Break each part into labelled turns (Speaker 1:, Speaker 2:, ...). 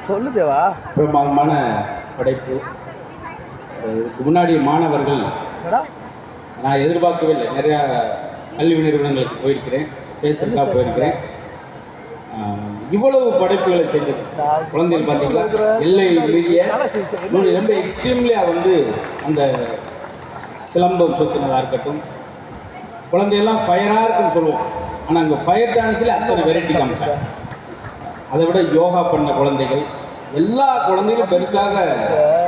Speaker 1: சொல்லுதேவா
Speaker 2: பிரமாதமான படைப்பு. இதுக்கு முன்னாடி மாணவர்கள் நான் எதிர்பார்க்கவே இல்லை. நிறையா கல்வி நிறுவனங்களுக்கு போயிருக்கிறேன், பேசுறதுக்காக போயிருக்கிறேன். இவ்வளவு படைப்புகளை செஞ்சது குழந்தைகள் பார்த்தீங்களா, எல்லை மீறிய ரொம்ப எக்ஸ்ட்ரீம்லியாக வந்து அந்த சிலம்பம் சுற்றினதாக இருக்கட்டும், குழந்தையெல்லாம் ஃபயராக இருக்குன்னு சொல்லுவோம். ஆனால் அங்கே ஃபயர் டான்ஸில் அத்தனை வெரைட்டி காமிச்சாங்க. அதை விட யோகா பண்ண குழந்தைகள், எல்லா குழந்தைகளும் பெருசாக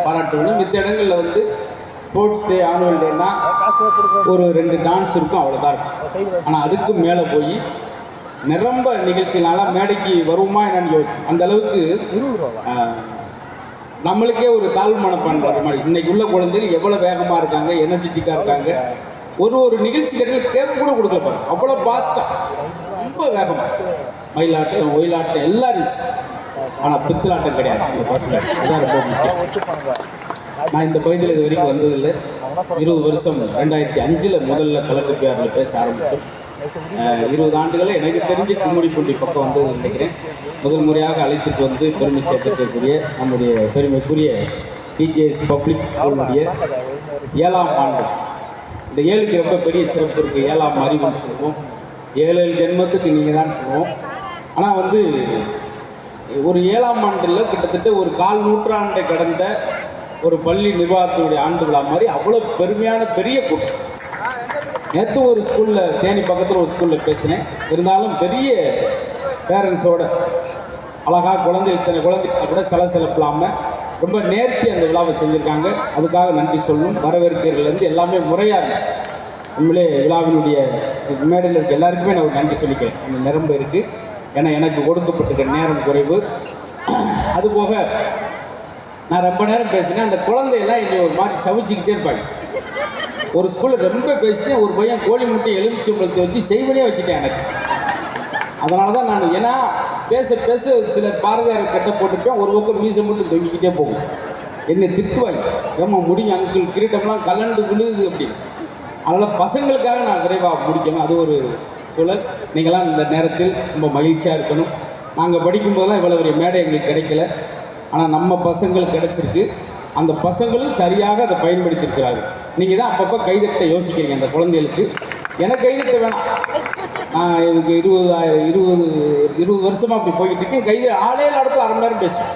Speaker 2: பாராட்ட வேண்டும். மித்த இடங்களில் வந்து ஸ்போர்ட்ஸ் டே, ஆனுவல் டேன்னா ஒரு 2 டான்ஸ் இருக்கும், அவ்வளோதான் இருக்கும். ஆனால் அதுக்கு மேலே போய் நிரம்ப நிகழ்ச்சினால மேடைக்கு வருமா என்னன்னு யோசிச்சு அந்த அளவுக்கு நம்மளுக்கே ஒரு தாழ்வு மனப்பான் வர மாதிரி. இன்னைக்கு உள்ள குழந்தைகள் எவ்வளோ வேகமாக இருக்காங்க, எனர்ஜெட்டிக்காக இருக்காங்க. ஒரு நிகழ்ச்சி கட்டில் கேப் கூட கொடுக்கல பாருங்க, அவ்வளோ ஃபாஸ்ட்டாக ரொம்ப வேகமாக. மயிலாட்டம், ஒயிலாட்டம் எல்லாம் இருந்துச்சு. ஆனால் பித்தலாட்டம் கிடையாது இந்த பசங்க. அதான் ரொம்ப முக்கியம். நான் இந்த பகுதியில் இது வரைக்கும் வந்ததில்லை. 20 வருஷம் 2005 முதல்ல கலக்கப்பியாரில் பேச ஆரம்பித்தோம். 20 ஆண்டுகளில் எனக்கு தெரிஞ்சு கும்மிடிப்பூண்டி பக்கம் வந்து நினைக்கிறேன். முதல் முறையாக அழைத்துட்டு வந்து பெருமை சேர்த்திருக்கக்கூடிய நம்முடைய பெருமைக்குரிய டிஜேஎஸ் பப்ளிக் ஸ்கூலுடைய 7ஆம் ஆண்டு. இந்த 7க்கு ரொம்ப பெரிய சிறப்பு இருக்குது. 7ஆம் அறிவுன்னு சொல்லுவோம். 7 ஜென்மத்துக்கு நீங்கள் தான் சொல்லுவோம். ஆனால் வந்து ஒரு 7ஆம் ஆண்டில் கிட்டத்தட்ட ஒரு 1/4 நூற்றாண்டை கடந்த ஒரு பள்ளி நிர்வாகத்தினுடைய ஆண்டு விழா மாதிரி அவ்வளோ பெருமையான பெரிய கூட்டம். நேற்று ஒரு ஸ்கூலில், தேனி பக்கத்தில் ஒரு ஸ்கூலில் பேசினேன். இருந்தாலும் பெரிய பேரண்ட்ஸோட அழகாக குழந்தை, இத்தனை குழந்தை கூட சலசலப்பில்லாமல் ரொம்ப நேர்த்தி அந்த விழாவை செஞ்சுருக்காங்க. அதுக்காக நன்றி சொல்லணும். வரவேற்கிறதுலேருந்து எல்லாமே முறையாக இருந்துச்சு. உண்மையிலே விழாவினுடைய மேடையில் இருக்க எல்லாருக்குமே நான் ஒரு நன்றி சொல்லிக்கிறேன். அந்த நிரம்ப இருக்குது. ஏன்னா எனக்கு கொடுக்கப்பட்டிருக்க நேரம் குறைவு. அதுபோக நான் ரொம்ப நேரம் பேசினேன். அந்த குழந்தையெல்லாம் என்னை ஒரு மாதிரி சவிச்சிக்கிட்டே இருப்பாங்க. ஒரு ஸ்கூலில் ரொம்ப பேசிட்டேன். ஒரு பையன் கோழி முட்டை எலுமிச்சம்பழத்தை வச்சு செய்வனே வச்சுட்டேன் எனக்கு. அதனால தான் நான், ஏன்னா பேச பேச சில பாரதியார் கட்ட போட்டுருப்பேன். ஒரு பக்கம் மீசை மட்டும் தொங்கிக்கிட்டே போகும். என்னை திட்டுவாங்க, ஏம்மா முடிங்க அங்கிள், கிரீட்டம்லாம் கலண்டு விழுது அப்படின்னு. அதனால் பசங்களுக்காக நான் விரைவாக முடிக்கணும். அது ஒரு சூழல். நீங்களாம் இந்த நேரத்தில் ரொம்ப மகிழ்ச்சியாக இருக்கணும். நாங்கள் படிக்கும்போதெல்லாம் இவ்வளோ பெரிய மேடை எங்களுக்கு கிடைக்கல. ஆனால் நம்ம பசங்களுக்கு கிடைச்சிருக்கு. அந்த பசங்களும் சரியாக அதை பயன்படுத்தியிருக்கிறார்கள். நீங்கள் தான் அப்பப்போ கைதட்ட யோசிக்கிறீங்க அந்த குழந்தைகளுக்கு. எனக்கு கைதட்ட வேணாம். நான் எனக்கு 20 வருஷமாக அப்படி போய்கிட்டு இருக்கேன். கைது ஆளே இடத்துல 1/2 மணி நேரம் பேசுவேன்.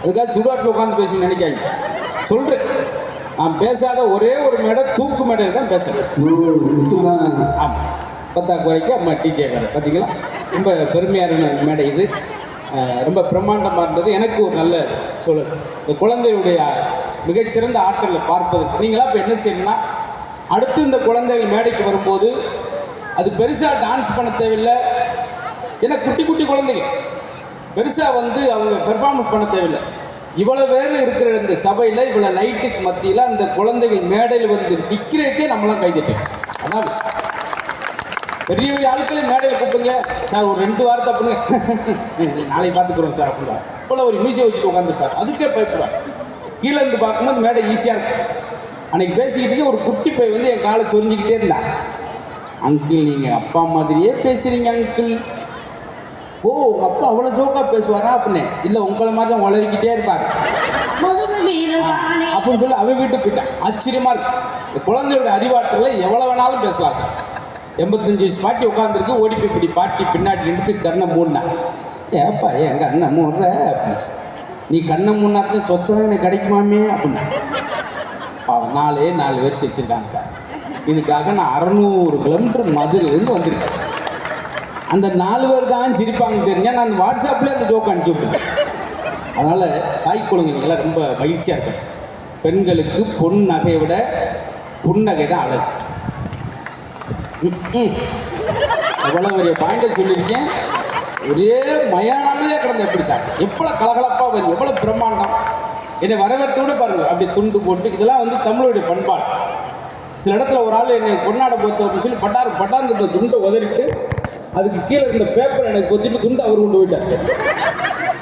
Speaker 2: அதுக்காக சுடுகாட்டில் உட்காந்து பேசி நினைக்காங்க. சொல்கிறேன், நான் பேசாத ஒரே ஒரு மேடை தூக்கு மேடையில் தான் பேசுகிறேன். ஆமாம், 10 வரைக்கும் அம்மா டிஜே வேலை. பார்த்தீங்களா, ரொம்ப பெருமையான மேடை இது. ரொம்ப பிரம்மாண்டமாக இருந்தது. எனக்கு ஒரு நல்ல சூழல். இந்த குழந்தையுடைய மிகச்சிறந்த ஆற்றலை பார்ப்பதற்கு நீங்களாம் இப்போ என்ன செய்யணும்னா, அடுத்து இந்த குழந்தைகள் மேடைக்கு வரும்போது அது பெருசாக டான்ஸ் பண்ண தேவையில்லை. ஏன்னா குட்டி குட்டி குழந்தைங்க பெருசாக வந்து அவங்க பெர்ஃபார்மன்ஸ் பண்ண தேவையில்லை. இவ்வளோ பேர் இருக்கிற இந்த சபையில், இவ்வளோ லைட்டுக்கு மத்தியில் அந்த குழந்தைகள் மேடையில் வந்து நிற்கிறதுக்கே நம்மளாம் கைதட்டோம். அதான் விஷயம். பெரிய பெரிய ஆட்களே மேடையில் கூப்பிடுங்க சார், ஒரு 2 வாரத்தை பண்ணுங்க, நாளைக்கு பார்த்துக்குறோம் சார் அப்படின்னா. இவ்வளோ ஒரு மீசை வச்சுட்டு உட்காந்துருப்பார். அதுக்கே பயப்படுவார். கீழே இருந்து பார்க்கும்போது மேடை ஈஸியாக இருக்கும். அன்றைக்கி பேசிக்கிட்டே ஒரு குட்டி பை வந்து என் காலை சொரிஞ்சிக்கிட்டே இருந்தான். அங்கிள், நீங்கள் அப்பா மாதிரியே பேசுகிறீங்க அங்கிள். ஓ, உங்கள் அப்பா அவ்வளோ ஜோக்காக பேசுவாரா அப்படின்னு. இல்லை, உங்களை மாதிரி தான் வளரிக்கிட்டே இருப்பார் அப்படின்னு சொல்லி அவன் வீட்டுக்கு போயிட்டான். ஆச்சரியமாக இருக்கும். இந்த குழந்தையோட அறிவாற்றலை எவ்வளோ வேணாலும் பேசலாம் சார். 85 வயசு பாட்டி உட்காந்துருக்கு. ஓடி போய் இப்படி பாட்டி பின்னாடி 2 போய் கண்ணை மூடினான். ஏப்பா என் கண்ணை மூடுற அப்படின்னு. நீ கண்ணை மூணாத்தான் சொத்தம் எனக்கு கிடைக்குமாமே அப்படின்னா. 4 பேர் வச்சுருக்காங்க சார். இதுக்காக நான் 600 கிலோமீட்டர் மதுரையிலேருந்து வந்திருக்கேன். அந்த 4 பேர் தான் சிரிப்பாங்க தெரிஞ்சா நான் அந்த வாட்ஸ்அப்லேயே அந்த ஜோக்கு அனுப்பிச்சி விட்டுருக்கேன். அதனால் தாய் குழந்தைங்களாம் ரொம்ப மகிழ்ச்சியாக இருக்கும். பெண்களுக்கு பொன் நகையை விட புன்னகை தான் அழகு. எவ்வளோ பெரிய பாயிண்டை சொல்லியிருக்கேன். ஒரே மயானமே கிடந்த எப்படி சார், எவ்வளோ கலகலப்பாக வரும், எவ்வளோ பிரம்மாண்டம். என்னை வரவேற்கோட பாருங்கள், அப்படி துண்டு போட்டு. இதெல்லாம் வந்து தமிழுடைய பண்பாடு. சில இடத்துல ஒரு ஆள் என்னை பொன்னாடை போத்த அப்படின்னு சொல்லி பட்டார்ந்து இந்த துண்டை உதறிட்டு அதுக்கு கீழே இருந்த பேப்பர் எனக்கு பொத்திட்டு துண்டை அவர் கொண்டு போயிட்டார்.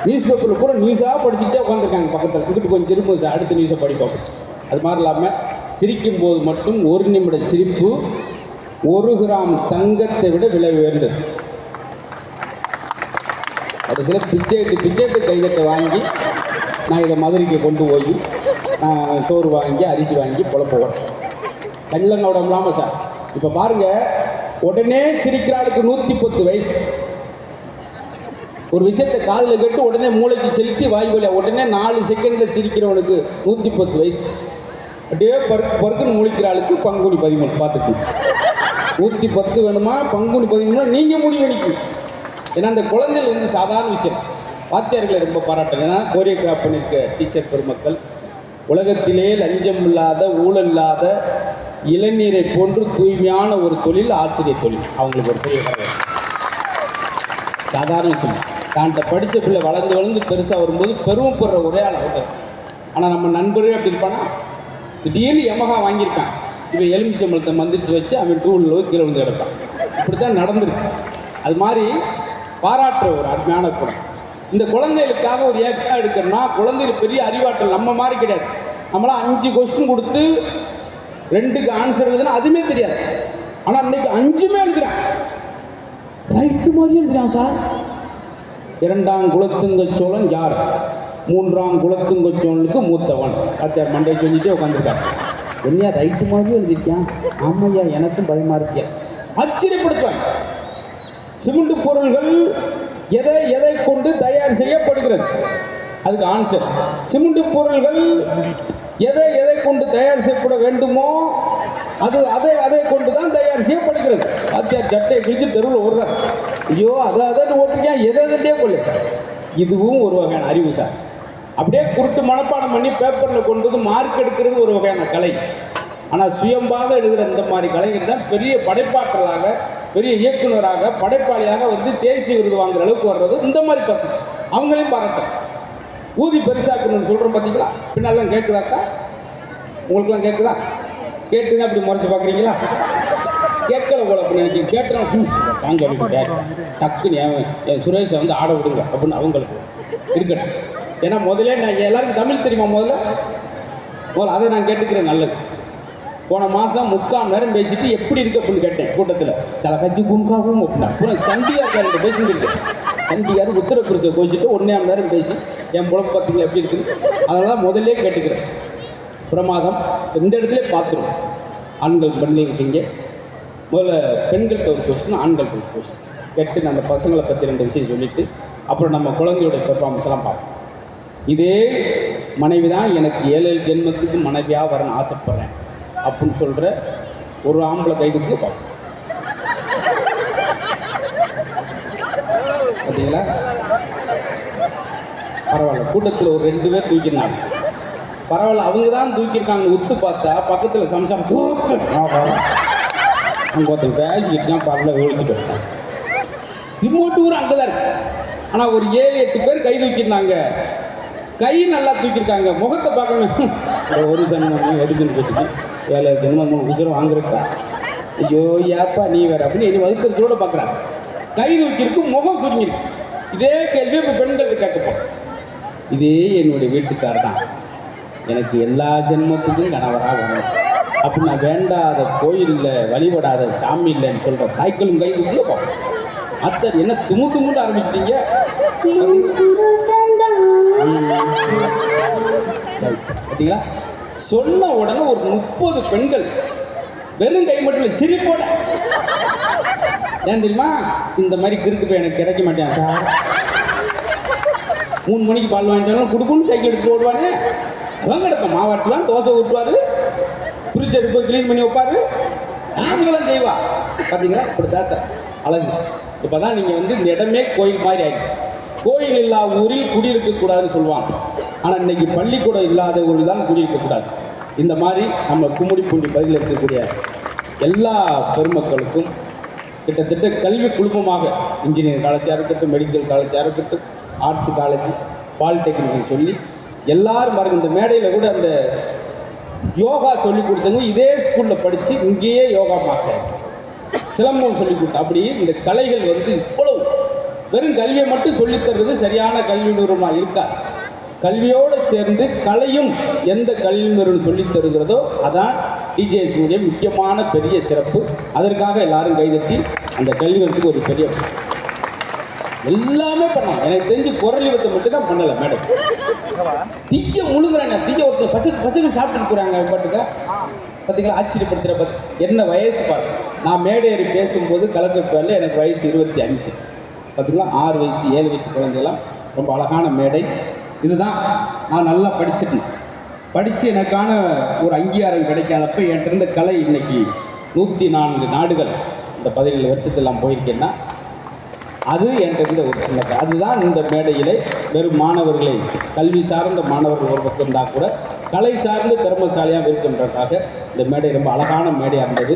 Speaker 2: நியூஸ் பேப்பரில் பூரா நியூஸாக படிச்சுக்கிட்டே உட்காந்துருக்காங்க பக்கத்தில். இங்கிட்டு கொஞ்சம் திரும்ப சார் அடுத்த நியூஸை படிப்போம். அது மாதிரி இல்லாமல் சிரிக்கும் போது மட்டும் 1 நிமிட சிரிப்பு 1 கிராம் தங்கத்தை விட விலை உயர்ந்தது. கடைசியில் பிச்சைட்டு கைதட்டை வாங்கி நான் இதை மதுரைக்கு கொண்டு போய் நான் சோறு வாங்கி அரிசி வாங்கி பொழப்ப ஓட்டேன். கல்லங்கோட இல்லாமல் சார். இப்போ பாருங்கள், உடனே சிரிக்கிறாளுக்கு 110 வயசு. ஒரு விஷயத்தை காதில் கேட்டு உடனே மூளைக்கு செலுத்தி வாய்மொழியா உடனே 4 செகண்டில் சிரிக்கிறவனுக்கு 110 வயசு. அப்படியே பருக்குன்னு முழிக்கிறாளுக்கு பங்குனி 13 பார்த்துக்கணும். 110 வேணுமா பங்குனி 13 நீங்கள் முடிவு பண்ணிக்கணும். ஏன்னா அந்த குழந்தைகள் வந்து சாதாரண விஷயம். வாத்தியார்களை ரொம்ப பாராட்டுங்க. ஏன்னா கோரியோகிராஃப் பண்ணியிருக்க டீச்சர் பெருமக்கள் உலகத்திலே லஞ்சம் இல்லாத ஊழல் இல்லாத இளநீரை போன்று தூய்மையான ஒரு தொழில் ஆசிரியர் தொழில். அவங்களுக்கு ஒரு பெரிய சாதாரண விஷயம். தான்கிட்ட படித்த பிள்ளை வளர்ந்து பெருசாக வரும்போது பெருமைப்படுற ஒரே ஆள் அவுட்டர். ஆனால் நம்ம நண்பர்கள் அப்படி இருப்பானா, திடீர்னு யமகா வாங்கியிருக்கான், இவன் எலுமிச்சம்பழத்தை மந்திரிச்சு வச்சு அவன் டூலில் கீழே வந்து கிடப்பான். இப்படி தான் நடந்திருக்கு. அது மாதிரி பாராட்டுற ஒரு அருமையான குணம். இந்த குழந்தைகளுக்காக ஒரு ஏற்பாடு எடுக்கிறோன்னா, குழந்தைகள் பெரிய அறிவாற்றல் நம்ம மாதிரி கிடையாது. நம்மளாம் 5 கொஸ்டின் கொடுத்து 2க்கு ஆன்சர் எழுதுனா அதுவுமே தெரியாது. ஆனால் இன்னைக்கு 5மே எழுதுறான், ரைட்டு மாதிரி எழுதுறான் சார். 2ஆம் குலத்துங்க சோழன் யார்? 3ஆம் குலத்துங்க சோழனுக்கு மூத்தவன். வாத்தியார் மண்டை சொல்லிட்டே உட்காந்துருக்காரு. என்னையா ரைட்டு மாதிரி எழுதிருக்கான்? ஆமையா, எனக்கும் பயமா இருக்கியா. ஆச்சரியப்படுத்துவாங்க. சிமெண்ட் பொருள்கள் எதை கொண்டு தயார் செய்யப்படுகிறது? அதுக்கு ஆன்சர். சிமெண்ட் பொருள்கள் எதை கொண்டு தயார் செய்யப்பட வேண்டுமோ அதை கொண்டு தான் தயார் செய்யப்படுகிறது. வாத்தியார் சட்டையை கிழிச்சு தெருவில் ஓடுறார். ஐயோ அதை ஓட்டுறியா, எதையே கொள்ள சார். இதுவும் ஒரு வகையான அறிவு சார். அப்படியே குருட்டு மனப்பாடம் பண்ணி பேப்பரில் கொண்டு வந்து மார்க் எடுக்கிறது ஒரு வகையான கலை. ஆனால் சுயம்பாக எழுதுகிற இந்த மாதிரி கலைஞர் தான் பெரிய படைப்பாற்றலாக, பெரிய இயக்குனராக, படைப்பாளியாக வந்து தேசிய விருது வாங்குற அளவுக்கு வர்றது இந்த மாதிரி பசங்க. அவங்களையும் பாராட்டுறேன். ஊதி பெருசாக்கணும்னு சொல்கிறோம் பார்த்தீங்களா? பின்னாலாம் கேட்குதாக்கா? உங்களுக்குலாம் கேட்குதா? கேட்டுங்க அப்படி முறைச்சி பார்க்குறீங்களா? கேட்கல போல அப்படின்னு நினச்சி கேட்டுறோம் நான் சொல்லிக்கிட்டேன். டக்குன்னு என் சுரேஷை வந்து ஆட விடுங்க அப்படின்னு அவங்களுக்கு இருக்கட்டும். ஏன்னா முதல்ல நான் எல்லாருக்கும் தமிழ் தெரியுமா? முதல்ல அதை நான் கேட்டுக்கிறேன். நல்லது. போன மாதம் 3/4 மணி நேரம் பேசிட்டு எப்படி இருக்கு அப்படின்னு கேட்டேன் கூட்டத்தில். தலை கட்சி குன்காவும் அப்படின்னா அப்புறம் சண்டிகார்கிட்ட பேசியிருக்கேன். சண்டிகார் உத்தரப்பிரதேச கோச்சிட்டு 1 மணி நேரம் பேசி என் புலப்பு பார்த்தீங்களா எப்படி இருக்குது. அதனால தான் முதல்ல கேட்டுக்கிறேன். பிரமாதம். இந்த இடத்துல பார்த்துரும். ஆண்கள் பெண்கள் இருக்கீங்க. முதல்ல பெண்கள்கிட்ட ஒரு கொஸ்டின், ஆண்கள்கிட்ட ஒரு கொஸ்டின் கேட்டு அந்த பசங்களை பற்றி 2 விஷயம் சொல்லிவிட்டு அப்புறம் நம்ம குழந்தையோட பெர்ஃபார்மன்ஸ் எல்லாம் பார்ப்போம். இதே மனைவி தான் எனக்கு 7 ஜென்மத்துக்கு மனைவியாக வரணும்னு ஆசைப்பட்றேன் அப்படின்னு சொல்கிற ஒரு ஆம்பளை கைதுக்கு பார்ப்போம். பார்த்தீங்களா? பரவாயில்ல. கூட்டத்தில் ஒரு 2 பேர் தூக்கினாங்க. பரவாயில்ல, அவங்க தான் தூக்கியிருக்காங்க. உத்து பார்த்தா பக்கத்தில் சம்சாரம் தூக்கு அங்கே ஒருத்தர் பேசிக்கிட்டு தான் பரவாயில்ல ஒழிச்சுட்டு வந்தாங்க. ரிமோட் ஊர் அங்கே தான் இருக்கு. ஆனால் ஒரு 7-8 பேர் கை தூக்கியிருந்தாங்க. கை நல்லா தூக்கியிருக்காங்க. முகத்தை பார்க்கணும். ஒரு ஜென்மம் எடுக்குன்னு கேட்டுக்கு 7 ஜென்மம் 3 உசுரம் வாங்குறக்கா. ஐயோ ஏப்பா நீ வேற அப்படின்னு என்னை வகுக்கிறதோட பார்க்குறாங்க. கை தூக்கியிருக்கு, முகம் சுருங்கிருக்கு. இதே கேள்வி இப்போ பெண்களுக்கு கேட்கப்போம். இதே என்னுடைய வீட்டுக்கார் தான் எனக்கு எல்லா ஜென்மத்துக்கும் கணவராக வரணும் அப்படின்னு நான் வேண்டாத கோயிலில் வழிபடாத சாமி இல்லைன்னு சொல்கிற தாய்க்களும் கை தூக்கில பார்ப்போம். அத்தை என்ன துமுன்னு ஆரம்பிச்சிட்டீங்க. பார்த்தீங்களா? சொன்ன உடனே ஒரு 30 பெண்கள் வெறும் கை மட்டும் இல்லை சிரிப்போட. ஏன் தெரியுமா? இந்த மாதிரி கிறுக்கு போய் எனக்கு கிடைக்க மாட்டேன் சார். 3 மணிக்கு பால் வாங்கிட்டாலும் கொடுக்கணும் சைக்கிள் எடுத்துட்டு ஓடுவானே. அவன் கிடப்ப மாவாட்டுவான், தோசை ஊற்றுவார், ஃப்ரிட்ஜ் எடுத்து போய் க்ளீன் பண்ணி வைப்பார். ஆண்களும் செய்வா. பார்த்தீங்களா? இப்படி தான் சார் அழகு. இப்போ தான் நீங்கள் வந்து இந்த இடமே கோயில் மாதிரி ஆயிடுச்சு. கோயில் இல்லா ஊரில் குடியிருக்கக்கூடாதுன்னு சொல்லுவாங்க. ஆனால் இன்றைக்கி பள்ளிக்கூடம் இல்லாத ஊரில் தான் குடியிருக்கக்கூடாது. இந்த மாதிரி நம்ம கும்மிடிப்பூண்டி பகுதியில் இருக்கக்கூடிய எல்லா பெருமக்களுக்கும் கிட்டத்தட்ட கல்வி குழுமமாக இன்ஜினியரிங் காலேஜாக இருக்கட்டும், மெடிக்கல் காலேஜாக இருக்கட்டும், ஆர்ட்ஸ் காலேஜ், பாலிடெக்னிக் சொல்லி எல்லாரும் பாருங்க. இந்த மேடையில் கூட அந்த யோகா சொல்லி கொடுத்தவங்க இதே ஸ்கூலில் படித்து இங்கேயே யோகா மாஸ்டர், சிலம்பம் சொல்லி கொடுத்தோம். அப்படி இந்த கலைகள் வந்து இவ்வளவு வெறும் கல்வியை மட்டும் சொல்லித்தர்றது சரியான கல்வி நிறுவனமாக இருக்கா? கல்வியோடு சேர்ந்து கலையும் எந்த கல்வி நிறுவனம் சொல்லித் தருகிறதோ அதான் டிஜேஎஸ்னுடைய முக்கியமான பெரிய சிறப்பு. அதற்காக எல்லாரும் கைதட்டி அந்த கல்வி நிறுவனத்துக்கு ஒரு பெரிய எல்லாமே பண்ணாங்க. எனக்கு தெரிஞ்சு குரல் வித்தை மட்டும் தான் பண்ணலை மேடம். தீய முழுங்குறாங்க, தீய ஒருத்தர் பச்சை பச்சைகள் சாப்பிட்டுட்டு போகிறாங்க பாட்டுக்கா. பார்த்தீங்களா, ஆச்சரியப்படுத்துகிற பார்த்து என்ன வயசு பாரு. நான் மேடை ஏறி பேசும்போது கலக்கப்பேரில் எனக்கு வயசு 25. பார்த்தீங்களா, 6 வயசு 7 வயசு குழந்தையெல்லாம். ரொம்ப அழகான மேடை. இதுதான் நான் நல்லா படிச்சிருந்தேன். படித்து எனக்கான ஒரு அங்கீகாரம் கிடைக்காதப்ப என்கிட்ட இருந்த கலை இன்னைக்கு 104 நாடுகள் இந்த 17 வருஷத்தெல்லாம் போயிருக்கேன்னா அது என்கிட்ட இருந்த ஒரு சின்ன அதுதான் இந்த மேடையில் வெறும் மாணவர்களை கல்வி சார்ந்த மாணவர்கள் ஒரு பக்கம் இருந்தால் கூட கலை சார்ந்த திறமைசாலியாக இருக்கின்றதுக்காக இந்த மேடை ரொம்ப அழகான மேடையாக இருந்தது.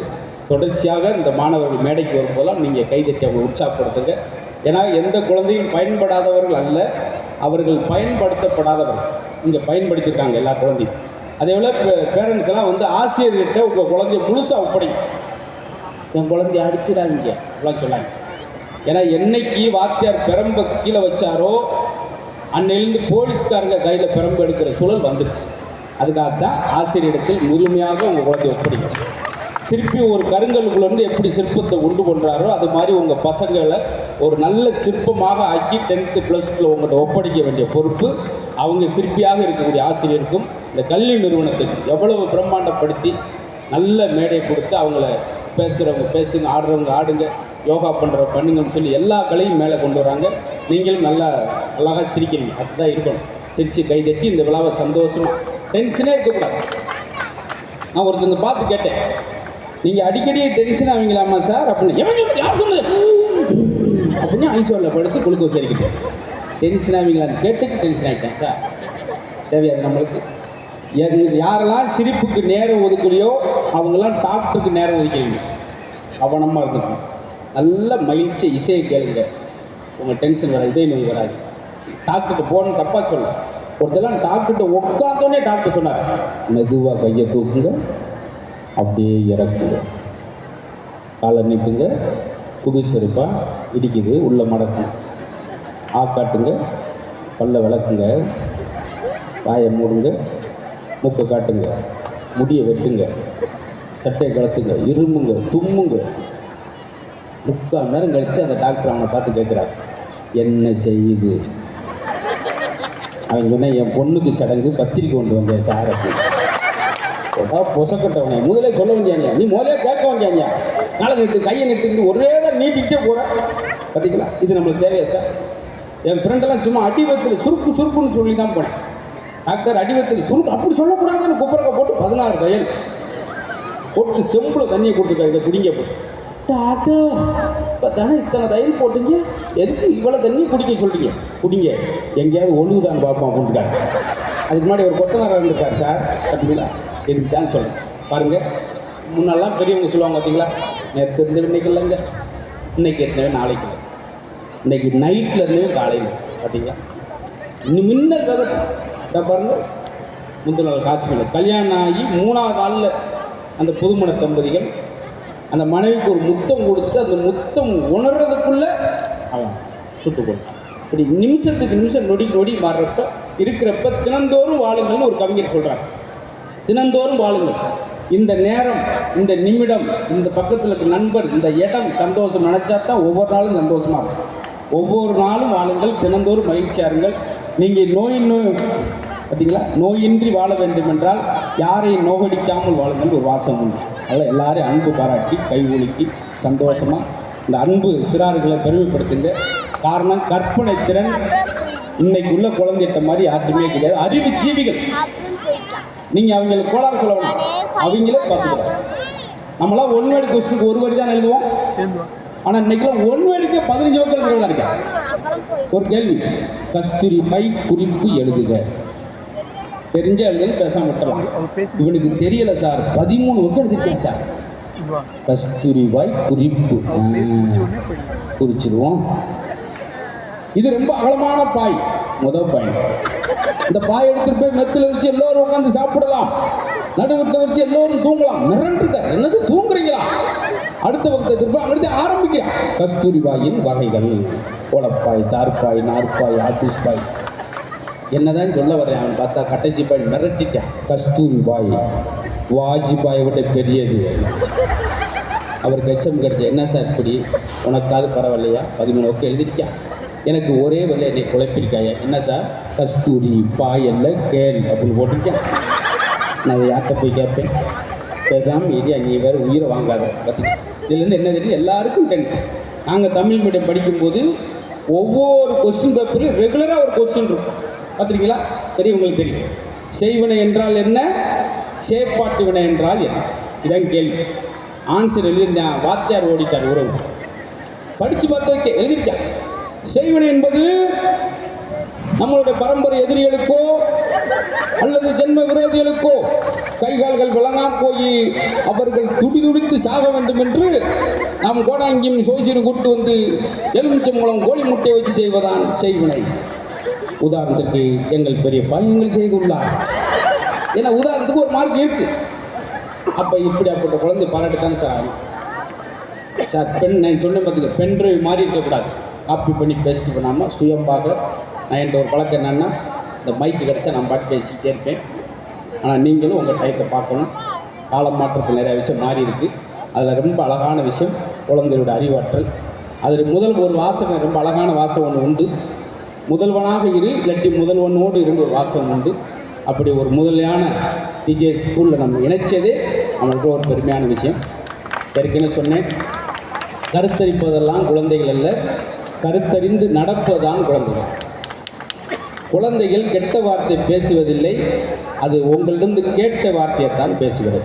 Speaker 2: தொடர்ச்சியாக இந்த மாணவர்கள் மேடைக்கு வரும்போதெல்லாம் நீங்கள் கைதட்டி அவங்க உற்சாகப்படுத்துங்க. ஏன்னா எந்த குழந்தையும் பயன்படாதவர்கள் அல்ல, அவர்கள் பயன்படுத்தப்படாதவர்கள். இங்கே பயன்படுத்தியிருக்காங்க எல்லா குழந்தையும். அதே போல் பேரண்ட்ஸ் எல்லாம் வந்து ஆசிரியர்கிட்ட உங்கள் குழந்தைய முழுசாக ஒப்படைக்கும். என் குழந்தைய அடிச்சிடாதீங்க அப்படிலாம் சொல்லாங்க. ஏன்னா என்னைக்கு வாத்தியார் பெரம்பை கீழே வச்சாரோ அன்னையிலேருந்து போலீஸ்காரங்க கையில் பெரம்பு எடுக்கிற சூழல் வந்துடுச்சு. அதுக்காகத்தான் ஆசிரியரிடத்தில் முழுமையாக உங்கள் குழந்தைய ஒப்படைக்கும். சிற்பி ஒரு கருங்கல்குள்ளேருந்து எப்படி சிற்பத்தை உண்டு பண்ணுறாரோ அது மாதிரி உங்கள் பசங்களை ஒரு நல்ல சிற்பமாக ஆக்கி 10th + 2 உங்கள்கிட்ட ஒப்படைக்க வேண்டிய பொறுப்பு அவங்க சிற்பியாக இருக்கக்கூடிய ஆசிரியருக்கும் இந்த கல்வி நிறுவனத்துக்கு எவ்வளவு பிரம்மாண்டப்படுத்தி நல்ல மேடையை கொடுத்து அவங்கள பேசுகிறவங்க பேசுங்க, ஆடுறவங்க ஆடுங்க, யோகா பண்ணுற பண்ணுங்கன்னு சொல்லி எல்லா கலையும் மேலே கொண்டு வராங்க. நீங்களும் நல்லா அழகாக சிரிக்கிறீங்க. அதுதான் இருக்கணும். சிரித்து கைதட்டி இந்த விழாவை சந்தோஷமாக டென்ஷனே இருக்கக்கூடாது. நான் ஒருத்தங்க பார்த்து கேட்டேன், நீங்கள் அடிக்கடி டென்ஷன் ஆவீங்களாமா சார் அப்படின்னு. எவன் யார் சொல்லு அப்படின்னு ஐசோலில் படுத்து குளுக்கோஸ் அடிக்கிட்டேன். டென்ஷன் ஆவீங்களான்னு கேட்டுக்கு டென்ஷன் ஆகிட்டேன் சார். தேவையாது நம்மளுக்கு. யாரெல்லாம் சிரிப்புக்கு நேரம் ஒதுக்கலையோ அவங்களாம் டாக்டருக்கு நேரம் ஒதுக்கிறீங்க. கவனமாக இருந்துக்கணும். நல்ல மகிழ்ச்சி இசையை கேளுங்க. உங்கள் டென்ஷன் வராது, இதே நோய் வராது. டாக்டர்கிட்ட போகணும்னு தப்பாக சொல்ல. ஒருத்தெல்லாம் டாக்டர்கிட்ட உட்காந்தோடனே டாக்டர் சொன்னார், மெதுவாக கையை தூக்குங்க, அப்படியே இறக்குங்க, காலை நீட்டுங்க, புதுச்செருப்பாக இடிக்குது உள்ள மடக்குங்க, காட்டுங்க, பல்ல விளக்குங்க, வாயை மூடுங்க, மூக்கை காட்டுங்க, முடியை வெட்டுங்க, சட்டையை கலத்துங்க, இருமுங்க, தும்முங்க. 3/4 மணி நேரம் கழித்து அந்த டாக்டர் அவனை பார்த்து கேட்குறாரு, என்ன செய்யுது? அவன் சொன்னால் என் பொண்ணுக்கு சடங்கு பத்திரிக்கை கொண்டு வந்தேன் சார் அப்படின்னு. பொசக்கட்டவனே முதலே சொல்ல வேண்டியானியா, நீ முதலே கேட்க வேண்டியானியா, காலை நிட்டு கையை நிட்டு ஒரே தான் நீட்டிக்கிட்டே போகிறேன். பார்த்தீங்களா, இது நம்மளுக்கு தேவையா சார்? என் ஃப்ரெண்டெல்லாம் சும்மா அடிவத்தில் சுருக்கு சுருக்குன்னு சொல்லி தான் போனேன். டாக்டர் அடிவத்தில் சுருக்கு அப்படி சொல்லக்கூடாதுன்னு குப்பரக்கை போட்டு 16 தையல் போட்டு செம்பில் தண்ணியை கொடுத்துருக்காரு, இதை குடிங்க போட்டு. டாக்டர் இப்போ தானே இத்தனை தையல் போட்டுங்க, எதுக்கு இவ்வளோ தண்ணி குடிக்க சொல்கிறீங்க? குடிங்க, எங்கேயாவது ஒழுகுதான் பார்ப்போம் அப்படின்ட்டுருக்காரு. அதுக்கு முன்னாடி ஒரு கொத்தனார் இருந்திருக்காரு சார். பார்த்தீங்களா, எதுக்கு தான் சொல்கிறேன் பாருங்கள். முன்னெல்லாம் பெரியவங்க சொல்லுவாங்க பார்த்தீங்களா, நேற்று இருந்தவே இன்றைக்கி இல்லைங்க, இன்றைக்கி இருந்தவே நாளைக்கு இல்லை, இன்றைக்கி நைட்டில் இருந்தவே காலையில். பார்த்தீங்களா, இன்னும் மின்னல் வேகத்தை இதை பாருங்கள். முந்தின நாள் காஷ்மீரில் கல்யாணம் ஆகி 3ஆவது நாளில் அந்த புதுமண தம்பதிகள் அந்த மனைவிக்கு ஒரு முத்தம் கொடுத்துட்டு அந்த முத்தம் உணர்றதுக்குள்ளே அவன் சுட்டு போட்டான். இப்படி நிமிஷத்துக்கு நிமிஷம் நொடி நொடி மாறுறப்ப இருக்கிறப்ப தினந்தோறும் வாழுங்கள்னு ஒரு கவிஞர் சொல்கிறாங்க. தினந்தோறும் வாழுங்கள். இந்த நேரம், இந்த நிமிடம், இந்த பக்கத்தில் இருக்க நண்பர், இந்த இடம் சந்தோஷம் நினச்சா தான் ஒவ்வொரு நாளும் சந்தோஷமாக இருக்கும். ஒவ்வொரு நாளும் வாழுங்கள், தினந்தோறும் மகிழ்ச்சியாருங்கள். நீங்கள் பார்த்தீங்களா, நோயின்றி வாழ வேண்டும் என்றால் யாரையும் நோகடிக்காமல் வாழுங்கள் ஒரு வாசம் உண்டு. அதில் எல்லாரையும் அன்பு பாராட்டி கை ஒழுக்கி சந்தோஷமாக இந்த அன்பு சிறார்களை பெருமைப்படுத்துங்க. காரணம், கற்பனை திறன் இன்னைக்கு உள்ள குழந்தைகிட்ட மாதிரி யாருக்குமே கிடையாது. அறிவு ஜீவிகள். நீங்கள் அவங்களுக்கு கோளாறு சொல்ல வேண்டாம், அவங்களே பார்த்துக்கலாம். நம்மளாம் 1 வேர்டு கொஸ்டினுக்கு 1 வரி தான் எழுதுவோம். ஆனால் இன்னைக்கெல்லாம் 1 வேர்டுக்கே 15 பக்கம் எழுதுறதா இருக்கா. ஒரு கேள்வி, கஸ்தூரிபாய் குறிப்பு எழுதுக. தெரிஞ்ச எழுதுன்னு பேசாம விட்டுறலாம். இவனுக்கு தெரியல சார், 13 பக்கம் எழுதிருக்கேன் சார். கஸ்தூரிபாய் குறிப்பு குறிச்சிருவோம். இது ரொம்ப அகலமான பாய். முதல் பாய், இந்த பாய் எடுத்துட்டு போய் மெத்தில் வச்சு எல்லோரும் உட்காந்து சாப்பிடலாம். நடுவட்ட வச்சு எல்லோரும் தூங்கலாம். மிரண்டிருக்க, என்னது தூங்குறீங்களா? அடுத்த பக்கத்தை திரும்ப அங்கிருந்து ஆரம்பிக்கிறான். கஸ்தூரிபாயின் வகைகள்: ஓலப்பாய், தார்பாய், நார்பாய், ஆபீஸ் பாய். என்னதான் சொல்ல வர்றேன் அவன் பார்த்தா கடைசி பாய் மிரட்டிட்டான். கஸ்தூரிபாய் வாஜ்பாயை விட பெரியது. அவர் கச்சம் கிடைச்ச, என்ன சார் இப்படி, உனக்காவது பரவாயில்லையா? 13 பக்கம் எழுதிருக்கியா? எனக்கு ஒரே வேலை என்னை குழப்பிருக்காயா. என்ன சார், கஸ்தூரி பாயல்ல கேள் அப்படின்னு போட்டிருக்கேன். நான் அதை யார்கிட்ட போய் கேட்பேன்? பேசாமல் ஏரியா நீ வேறு உயிரை வாங்காத. பார்த்திங்க, இதுலேருந்து என்ன தெரியுது, எல்லாருக்கும் டென்ஷன். நாங்கள் தமிழ் மீடியம் படிக்கும்போது ஒவ்வொரு கொஸ்டின் பேப்பர்லையும் ரெகுலராக ஒரு கொஸ்டின் இருக்கும். பார்த்துருக்கீங்களா? பெரியவங்களுக்கு தெரியும். செய்வினை என்றால் என்ன, சேப்பாட்டு வினை என்றால் என்ன, இதான் கேள்வி. ஆன்சர் எழுதியிருந்தேன், வாத்தியார் ஓடிட்டார் உறவு. படித்து பார்த்து எழுதியிருக்கேன். செய்வினை என்பது நம்மளுடைய பரம்பரை எதிரிகளுக்கோ அல்லது ஜென்ம விரோதிகளுக்கோ கைகால்கள் விளங்காம போய் அவர்கள் துடிதுடித்து சாக வேண்டும் என்று நாம் கோடாங்கியும் சோசியரும் கூட்டு வந்து எலுமிச்சம் மூலம் கோழி முட்டை வச்சு செய்வதான் செய்வினை. உதாரணத்திற்கு எங்கள் பெரிய பையன்கள் செய்துள்ளார். ஏன்னா உதாரணத்துக்கு ஒரு மார்க் இருக்கு. அப்போ இப்படியாப்பட்ட குழந்தை பாராட்டுத்தானே சார். சார் பெண், நான் சொன்னேன் பார்த்துக்க, பென் டிரைவ் மாதிரி இருக்கக்கூடாது. காப்பி பண்ணி பேஸ்ட் பண்ணாமல் சுயம்பாக. நான் என்ற ஒரு பழக்கம் என்னென்னா, இந்த மைக்கு கிடச்சா நான் பாட்டு பேசிக்கிட்டே இருப்பேன். ஆனால் நீங்களும் உங்கள் டயத்தை பார்க்கணும். காலம் மாற்றத்தில் நிறையா விஷயம் மாறி இருக்குது. அதில் ரொம்ப அழகான விஷயம் குழந்தையோட அறிவாற்றல். அதில் முதல் ஒரு வாசகம், ரொம்ப அழகான வாசகம் ஒன்று உண்டு. முதல்வனாக இரு, இல்லாட்டி முதல்வனோடு இருந்து ஒரு வாசகம் உண்டு. அப்படி ஒரு முதலையான டிஜே ஸ்கூலில் நம்ம இணைச்சதே நம்மளுக்கு ஒரு பெருமையான விஷயம். ஏற்கனவே சொன்னேன், கருத்தரிப்பதெல்லாம் குழந்தைகள் அல்ல, கருத்தறிந்து நடப்பதுதான் குழந்தைகள். குழந்தைகள் கெட்ட வார்த்தை பேசுவதில்லை, அது உங்களிடம் கேட்ட வார்த்தையைத்தான் பேசுகிறது.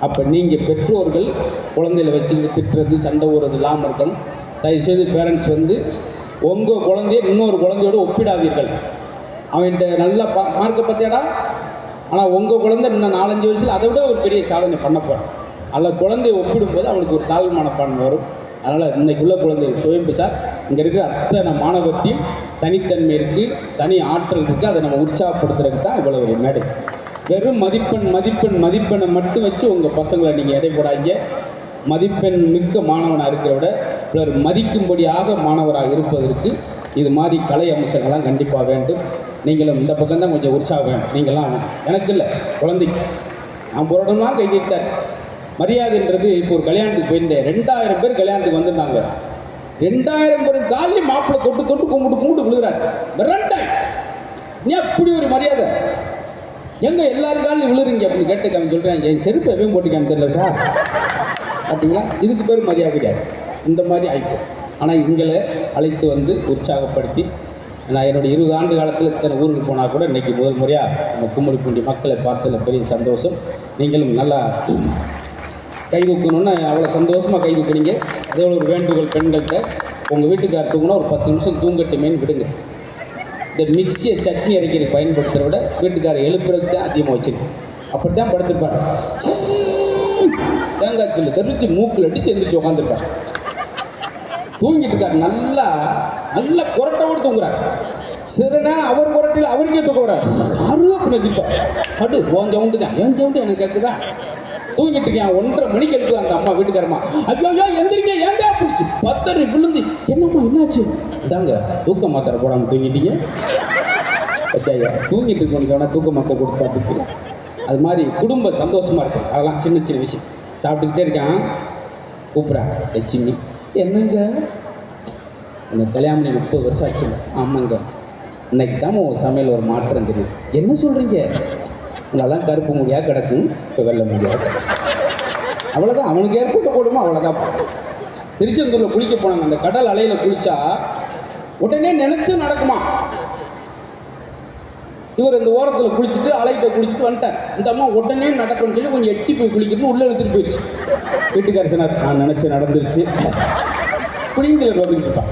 Speaker 2: அப்போ நீங்கள் பெற்றோர்கள் குழந்தைகளை வச்சுக்கிட்டு திட்டுறது, சண்டை ஊறது இல்லாமல் இருக்கணும். தயவுசெய்து பேரண்ட்ஸ் வந்து உங்கள் குழந்தைய இன்னொரு குழந்தையோடு ஒப்பிடாதீர்கள். அவன்கிட்ட நல்லா மார்க்கை பார்த்தியாடா, ஆனால் உங்கள் குழந்தை இன்னும் 4-5 வயசில் அதை விட ஒரு பெரிய சாதனை பண்ண போகிறான். அதில் குழந்தைய ஒப்பிடும்போது அவனுக்கு ஒரு தாழ்வு மனப்பான்மை வரும். அதனால் இன்றைக்குள்ள குழந்தைகள் சுயம்பு சார். இங்கே இருக்கிற அத்தனை மாணவர்கிட்டையும் தனித்தன்மை இருக்குது, தனி ஆற்றல் இருக்குது. அதை நம்ம உற்சாகப்படுத்துறதுக்கு தான் இவ்வளோ ஒரு மேடை. வெறும் மதிப்பெண்ணை மட்டும் வச்சு உங்கள் பசங்களை நீங்கள் எடை போடாங்க. மதிப்பெண் மிக்க மாணவனாக இருக்கிற விட பிறர் மதிக்கும்படியாக மாணவராக இருப்பதற்கு இது மாதிரி கலை அம்சங்கள்லாம் கண்டிப்பாக வேண்டும். நீங்களும் இந்த பக்கம் தான் கொஞ்சம் உற்சாகம் வேணும். நீங்களாம் எனக்கு இல்லை, குழந்தைக்கு நான் போராட்டம்லாம் கைதிட்டார். மரியாதைன்றது இப்போ ஒரு கல்யாணத்துக்கு போயிருந்தேன். 2000 பேர் கல்யாணத்துக்கு வந்திருந்தாங்க. 2000 பேர் காலையில் மாப்பிள்ளை தொட்டு கும்பிட்டு விழுகிறார். மிரண்டாய், நீ அப்படி ஒரு மரியாதை எங்கே எல்லாரும் காலையும் விழுறீங்க அப்படின்னு கேட்டு அவன் சொல்கிறேன், என் செருப்பை எதுவும் போட்டுக்கான்னு தெரியல சார். பார்த்தீங்களா, இதுக்கு பேர் மரியாதை கிடையாது. இந்த மாதிரி ஆகிப்போம். ஆனால் எங்களை அழைத்து வந்து உற்சாகப்படுத்தி, நான் என்னுடைய 20 ஆண்டு காலத்தில் இத்தனை ஊருக்கு போனால் கூட இன்றைக்கி முதல் முறையாக நம்ம கும்மிடிப்பூண்டி மக்களை பார்த்ததில் பெரிய சந்தோஷம். நீங்களும் நல்லா கை தூக்கணுன்னு அவ்வளோ சந்தோஷமாக கை தூக்குனீங்க. அதே ஒரு வேண்டுகோள் பெண்கள்கிட்ட, உங்கள் வீட்டுக்கார தூங்கினா ஒரு 10 நிமிஷம் தூங்கட்டுமேன்னு விடுங்க. இந்த மிக்சியை சட்னி அரைக்கிறதுக்கு பயன்படுத்துகிறத விட வீட்டுக்காரர் எழுப்புறதுக்கு தான் அதிகமாக வச்சுருக்கோம். அப்படி தான் படுத்துருப்பார். தேங்காய் சில்லு தெரிச்சு மூக்கில் அடித்து எந்திரிச்சு உட்காந்துருப்பார். தூங்கிட்டு இருக்கார். நல்லா குரட்டோடு தூங்குறார். சில நேரம் அவர் குரட்டில் அவருக்கே தூக்க வர்றார். அப்படின்னு எதிர்ப்பார். கடு ஓன் சவுண்டு தான், ஏன் சவுண்டு எனக்கு கேட்குதா. தூங்கிட்டு இருக்கேன். 1:30 மணிக்கு எழுப்பு அந்த அம்மா வீட்டுக்காரம்மா. ஐயோ எந்திரிக்க, ஏன்டா பிடிச்சி 10 விழுந்து, என்னம்மா என்னாச்சு? இதாங்க தூக்க மாத்திரை போடாமல் தூங்கிட்டீங்க. ஓகேயா, தூங்கிட்டு இருக்கவனுக்கு வேணா தூக்க மாத்திரை கொடுத்து பார்த்துட்டு. அது மாதிரி குடும்ப சந்தோஷமாக இருக்கும். அதெல்லாம் சின்ன சின்ன விஷயம். சாப்பிட்டுக்கிட்டே இருக்கான், கூப்பிட்றேன், லட்சுமி என்னங்க, எனக்கு கல்யாணம் 30 வருஷம் ஆச்சுங்க. ஆமாங்க, இன்னைக்கு தான் உன் சமையல் ஒரு மாற்றம் தெரியுது. என்ன சொல்கிறீங்க? உங்களெல்லாம் கருப்பு முடியாக கிடக்கும், இப்போ வெள்ளை முடியாது. அவ்வளோதான், அவனுக்கு ஏற்பட்ட கொடுமை அவ்வளோதான். திருச்செந்தூரில் குளிக்க போனாங்க. அந்த கடல் அலையில் குளித்தா உடனே நினச்சி நடக்குமா. இவர் இந்த ஓரத்தில் குளிச்சுட்டு அலைகிட்ட குளிச்சுட்டு வந்துட்டார். இந்த அம்மா உடனே நடக்கணும்னு சொல்லி கொஞ்சம் எட்டி போய் குளிக்கணும்னு உள்ளே எடுத்துகிட்டு போயிடுச்சு. வீட்டுக்காரர் சொன்னார், நான் நினச்சி நடந்துருச்சு. குளிங்கில் வந்துக்கிட்டு இருப்பான்.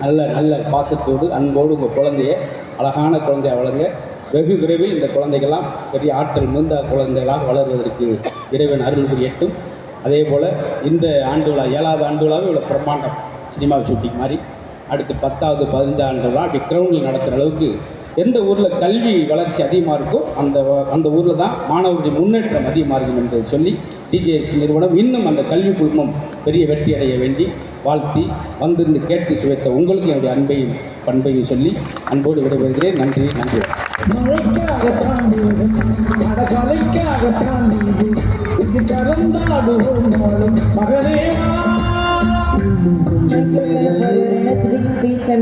Speaker 2: நல்ல பாசத்தோடு அன்போடு உங்கள் குழந்தைய அழகான குழந்தைய வளங்க. வெகு விரைவில் இந்த குழந்தைகள்லாம் பெரிய ஆற்றல் மிகுந்த குழந்தைகளாக வளர்வதற்கு இறைவன் அருள் புரியட்டும். அதே போல் இந்த ஆண்டு விழா 7வது ஆண்டு விழாவே இவ்வளோ பிரம்மாண்டம் சினிமா ஷூட்டிங் மாதிரி அடுத்து 10வது 15 ஆண்டு விழா அப்படி கிரவுண்டில் நடத்துகிற அளவுக்கு எந்த ஊரில் கல்வி வளர்ச்சி அதிகமாக இருக்கோ அந்த ஊரில் தான் மாணவர்களுடைய முன்னேற்றம் அதிகமாக இருக்கும் என்று சொல்லி டிஜேஎஸ் நிறுவனம் இன்னும் அந்த கல்வி குழுமம் பெரிய வெற்றி அடைய வேண்டி வாழ்த்தி வந்திருந்து கேட்டு சுவைத்த உங்களுக்கு என்னுடைய அன்பையும் பண்பையும் சொல்லி அன்போடு விடைபெறுகிறேன். நன்றி. மகனே